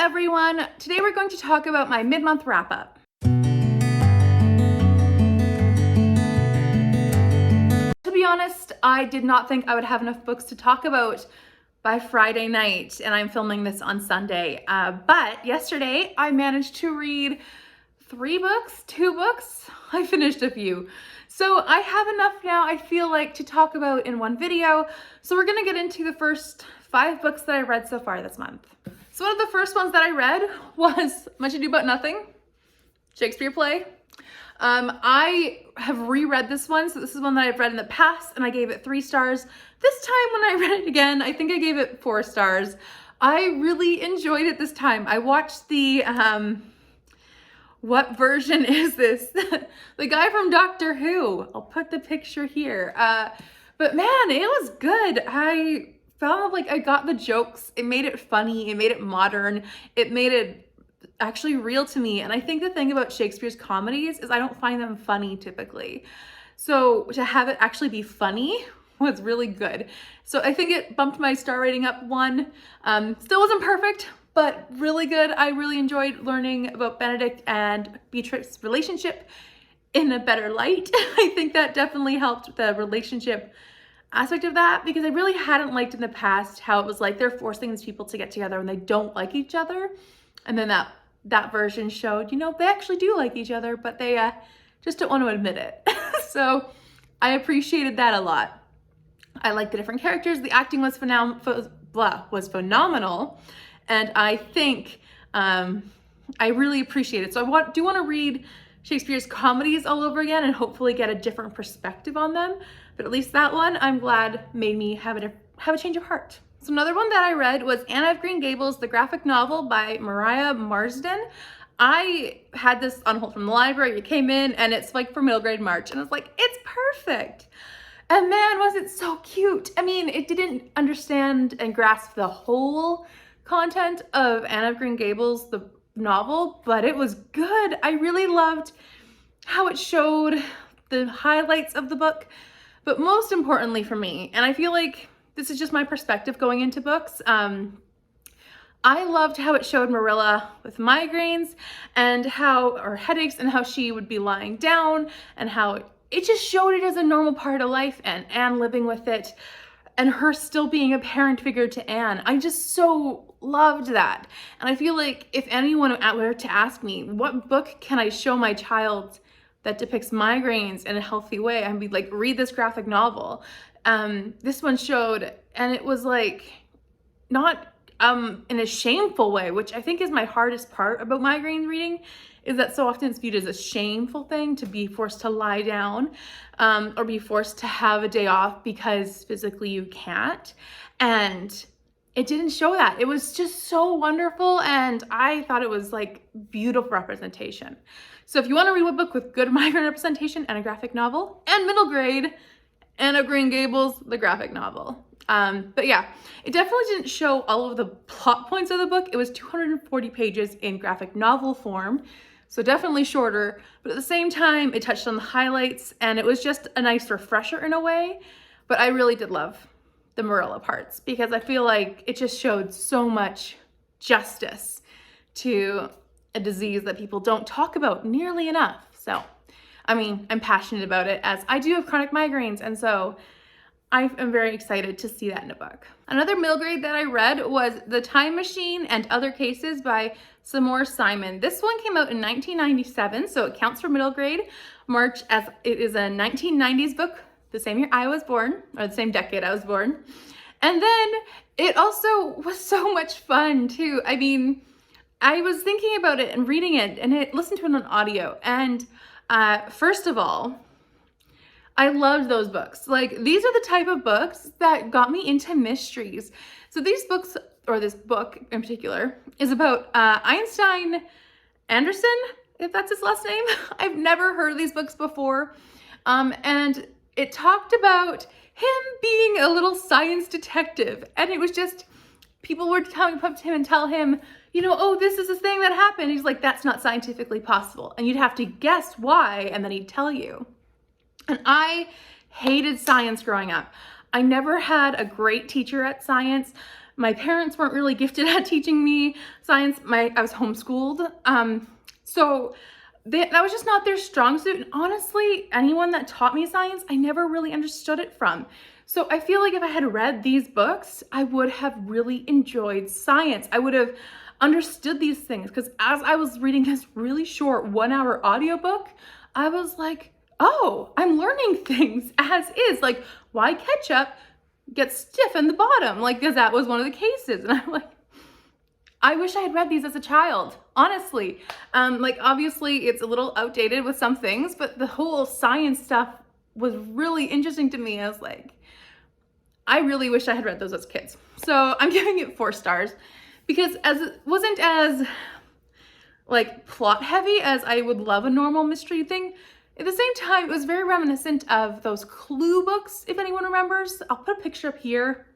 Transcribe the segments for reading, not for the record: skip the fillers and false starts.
everyone. Today we're going to talk about my mid-month wrap-up. To be honest, I did not think I would have enough books to talk about by Friday night, and I'm filming this on Sunday. But yesterday I managed to read 2 books. I finished a few. So I have enough now, I feel like, to talk about in one video. So we're gonna get into the first 5 books that I read so far this month. So one of the first ones that I read was Much Ado About Nothing, Shakespeare play. I have reread this one, so this is one that I've read in the past, and I gave it 3 stars. This time when I read it again, I think I gave it 4 stars. I really enjoyed it this time. I watched the, what version is this? The guy from Doctor Who. I'll put the picture here. But man, it was good. I felt like I got the jokes. It made it funny. It made it modern. It made it actually real to me. And I think the thing about Shakespeare's comedies is I don't find them funny typically. So to have it actually be funny was really good. So I think it bumped my star rating up 1. Still wasn't perfect, but really good. I really enjoyed learning about Benedict and Beatrix's relationship in a better light. I think that definitely helped the relationship aspect of that, because I really hadn't liked in the past how it was like they're forcing these people to get together when they don't like each other. And then that version showed, you know, they actually do like each other, but they just don't want to admit it. So I appreciated that a lot. I liked the different characters. The acting was phenomenal. And I think I really appreciate it. So I do want to read Shakespeare's comedies all over again and hopefully get a different perspective on them. But at least that one, I'm glad, made me have a change of heart. So another one that I read was Anne of Green Gables, the graphic novel by Mariah Marsden. I had this on hold from the library. It came in and it's like for middle grade March, and I was like, it's perfect. And man, was it so cute. I mean, it didn't understand and grasp the whole content of Anne of Green Gables, the novel, but it was good. I really loved how it showed the highlights of the book, but most importantly for me, and I feel like this is just my perspective going into books, I loved how it showed Marilla with migraines and or headaches, and how she would be lying down, and how it just showed it as a normal part of life, and Anne living with it, and her still being a parent figure to Anne. I just so loved that. And I feel like if anyone were to ask me, what book can I show my child that depicts migraines in a healthy way, I'd be like, read this graphic novel. This one showed, and it was like, not in a shameful way, which I think is my hardest part about migraine reading, is that so often it's viewed as a shameful thing to be forced to lie down or be forced to have a day off because physically you can't. And it didn't show that. It was just so wonderful, and I thought it was like beautiful representation. So if you want to read a book with good migraine representation and a graphic novel, and middle grade, Anne of Green Gables, the graphic novel. But yeah, it definitely didn't show all of the plot points of the book. It was 240 pages in graphic novel form, so definitely shorter, but at the same time, it touched on the highlights, and it was just a nice refresher in a way. But I really did love the Marilla parts, because I feel like it just showed so much justice to a disease that people don't talk about nearly enough. So, I mean, I'm passionate about it, as I do have chronic migraines, and so I am very excited to see that in a book. Another middle grade that I read was The Time Machine and Other Cases by Seymour Simon. This one came out in 1997, so it counts for middle grade March, as it is a 1990s book, the same year I was born, or the same decade I was born. And then it also was so much fun too. I mean, I was thinking about it and reading it, and I listened to it on audio. And first of all, I loved those books. Like, these are the type of books that got me into mysteries. So these books, or this book in particular, is about Einstein Anderson, if that's his last name. I've never heard of these books before. And it talked about him being a little science detective. And it was just, people were coming up to him and tell him, you know, oh, this is a thing that happened. He's like, that's not scientifically possible. And you'd have to guess why, and then he'd tell you. And I hated science growing up. I never had a great teacher at science. My parents weren't really gifted at teaching me science. I was homeschooled. So that was just not their strong suit. And honestly, anyone that taught me science, I never really understood it from. So I feel like if I had read these books, I would have really enjoyed science. I would have understood these things, because as I was reading this really short 1-hour audiobook, I was like, oh, I'm learning things as is. Like, why ketchup gets stiff in the bottom? Like, because that was one of the cases. And I'm like, I wish I had read these as a child, honestly. Like, obviously it's a little outdated with some things, but the whole science stuff was really interesting to me. I was like, I really wish I had read those as kids. So I'm giving it 4 stars, because as it wasn't as like plot heavy as I would love a normal mystery thing. At the same time, it was very reminiscent of those Clue books, if anyone remembers. I'll put a picture up here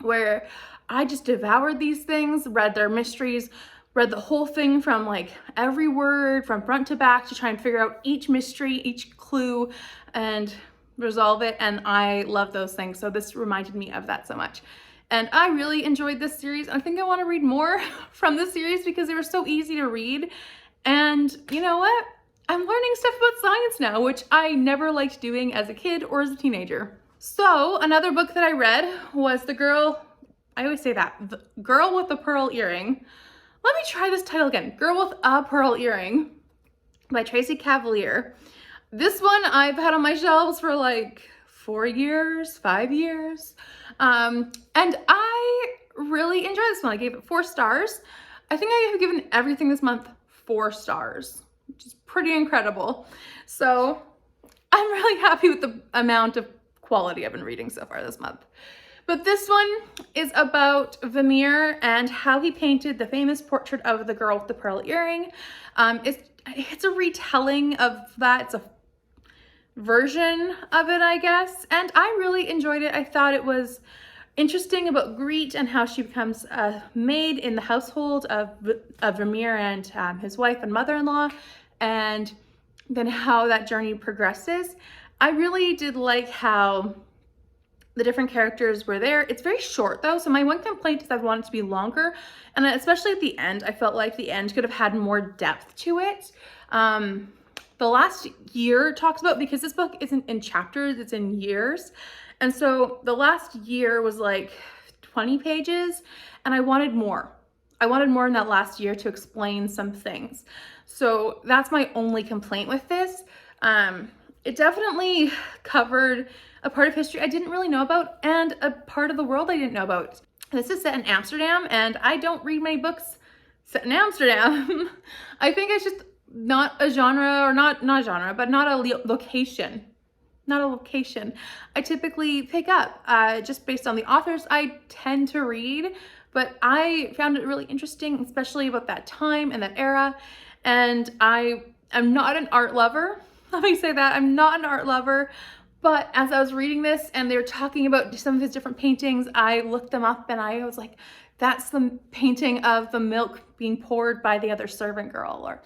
where I just devoured these things, read their mysteries, read the whole thing from like every word from front to back to try and figure out each mystery, each clue, and resolve it. And I love those things. So this reminded me of that so much. And I really enjoyed this series. I think I want to read more from this series because they were so easy to read. And you know what? I'm learning stuff about science now, which I never liked doing as a kid or as a teenager. So another book that I read was The Girl with the Pearl Earring. Let me try this title again. Girl with a Pearl Earring by Tracy Chevalier. This one I've had on my shelves for like 4 years, 5 years. And I really enjoyed this one. I gave it 4 stars. I think I have given everything this month 4 stars, which is pretty incredible. So I'm really happy with the amount of quality I've been reading so far this month. But this one is about Vermeer and how he painted the famous portrait of the girl with the pearl earring. It's a retelling of that. It's a version of it, I guess. And I really enjoyed it. I thought it was interesting about Greet and how she becomes a maid in the household of Vermeer and his wife and mother-in-law, and then how that journey progresses. I really did like how the different characters were there. It's very short though, so my one complaint is I want it to be longer, and especially at the end, I felt like the end could have had more depth to it. The last year talks about, because this book isn't in chapters, it's in years, and so the last year was like 20 pages, and I wanted more. I wanted more in that last year to explain some things. So that's my only complaint with this. It definitely covered a part of history I didn't really know about and a part of the world I didn't know about. This is set in Amsterdam, and I don't read many books set in Amsterdam. I think it's just not a genre, or not genre, but not a location. Not a location I typically pick up just based on the authors I tend to read, but I found it really interesting, especially about that time and that era. And I am not an art lover. Let me say that. I'm not an art lover, but as I was reading this and they were talking about some of his different paintings, I looked them up and I was like, that's the painting of the milk being poured by the other servant girl, or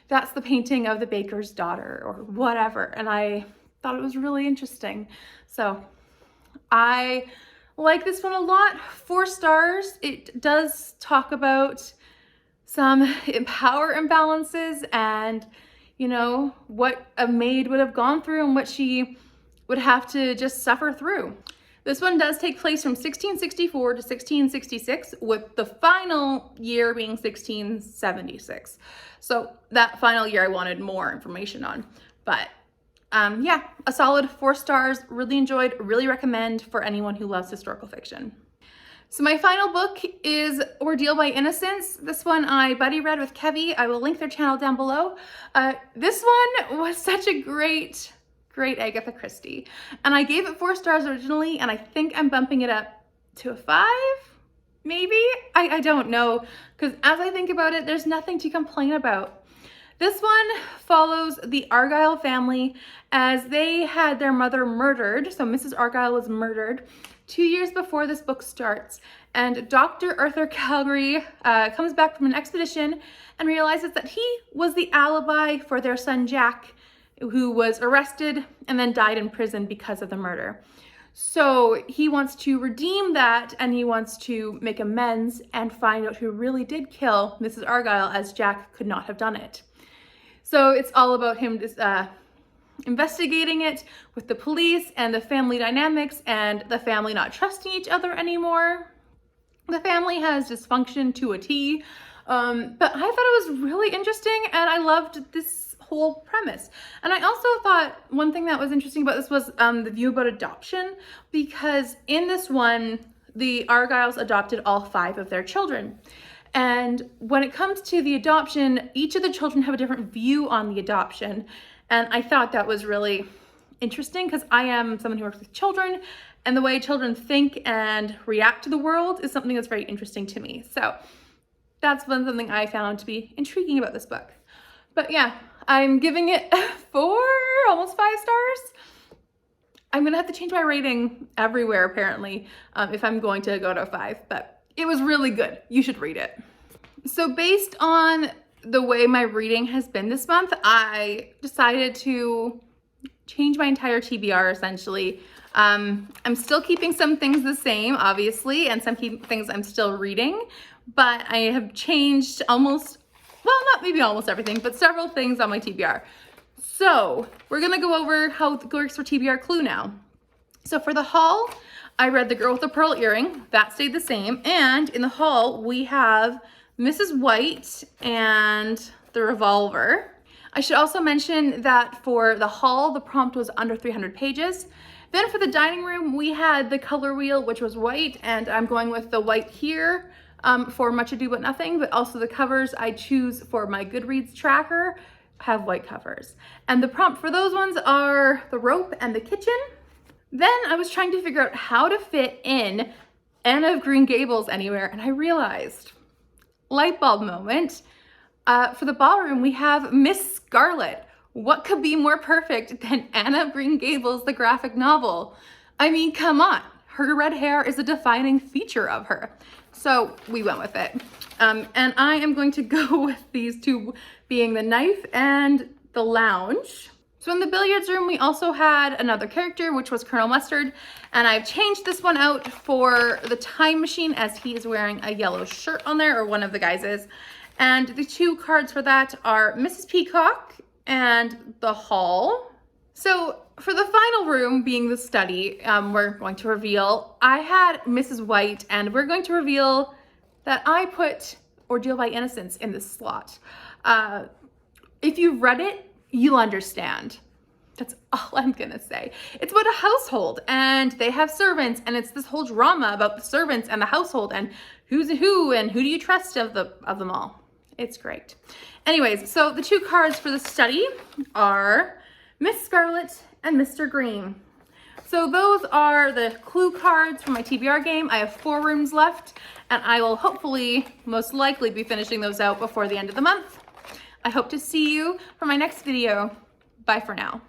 that's the painting of the baker's daughter, or whatever. And I thought it was really interesting. So I like this one a lot. 4 stars. It does talk about some power imbalances and, you know, what a maid would have gone through and what she would have to just suffer through. This one does take place from 1664 to 1666, with the final year being 1676. So that final year I wanted more information on. But yeah, a solid 4 stars. Really enjoyed, really recommend for anyone who loves historical fiction. So my final book is Ordeal by Innocence. This one I buddy read with Kevy. I will link their channel down below. This one was such a great Agatha Christie. And I gave it 4 stars originally, and I think I'm bumping it up to a 5, maybe? I don't know, because as I think about it, there's nothing to complain about. This one follows the Argyle family as they had their mother murdered. So Mrs. Argyle was murdered 2 years before this book starts. And Dr. Arthur Calgary comes back from an expedition and realizes that he was the alibi for their son Jack, who was arrested and then died in prison because of the murder. So he wants to redeem that, and he wants to make amends and find out who really did kill Mrs. Argyle, as Jack could not have done it. So it's all about him just investigating it with the police and the family dynamics and the family not trusting each other anymore. The family has dysfunction to a T, but I thought it was really interesting, and I loved this whole premise. And I also thought one thing that was interesting about this was the view about adoption, because in this one, the Argyles adopted all 5 of their children. And when it comes to the adoption, each of the children have a different view on the adoption. And I thought that was really interesting, because I am someone who works with children, and the way children think and react to the world is something that's very interesting to me. So that's something I found to be intriguing about this book. But yeah, I'm giving it 4, almost 5 stars. I'm gonna have to change my rating everywhere apparently if I'm going to go to a 5, but it was really good. You should read it. So based on the way my reading has been this month, I decided to change my entire TBR essentially. I'm still keeping some things the same, obviously, and some things I'm still reading, but I have changed almost, well, not maybe almost everything, but several things on my TBR. So we're gonna go over how it works for TBR Clue now. So for the haul, I read The Girl with the Pearl Earring. That stayed the same. And in the haul, we have Mrs. White and the Revolver. I should also mention that for the haul, the prompt was under 300 pages. Then for the dining room, we had the color wheel, which was white, and I'm going with the white here for Much Ado About Nothing, but also the covers I choose for my Goodreads tracker have white covers. And the prompt for those ones are the rope and the kitchen. Then I was trying to figure out how to fit in Anna of Green Gables anywhere, and I realized, light bulb moment, for the ballroom, we have Miss Scarlet. What could be more perfect than Anna of Green Gables, the graphic novel? I mean, come on. Her red hair is a defining feature of her. So we went with it. And I am going to go with these two being the knife and the lounge. So in the billiards room, we also had another character, which was Colonel Mustard. And I've changed this one out for the time machine, as he is wearing a yellow shirt on there, or one of the guys is. And the 2 cards for that are Mrs. Peacock and the hall. So for the final room, being the study, we're going to reveal, I had Mrs. White, and we're going to reveal that I put Ordeal by Innocence in this slot. If you've read it, you'll understand. That's all I'm gonna say. It's about a household, and they have servants, and it's this whole drama about the servants and the household, and who's who, and who do you trust of them all. It's great. Anyways, so the 2 cards for the study are Miss Scarlet and Mr. Green. So those are the clue cards for my TBR game. I have 4 rooms left, and I will hopefully, most likely, be finishing those out before the end of the month. I hope to see you for my next video. Bye for now.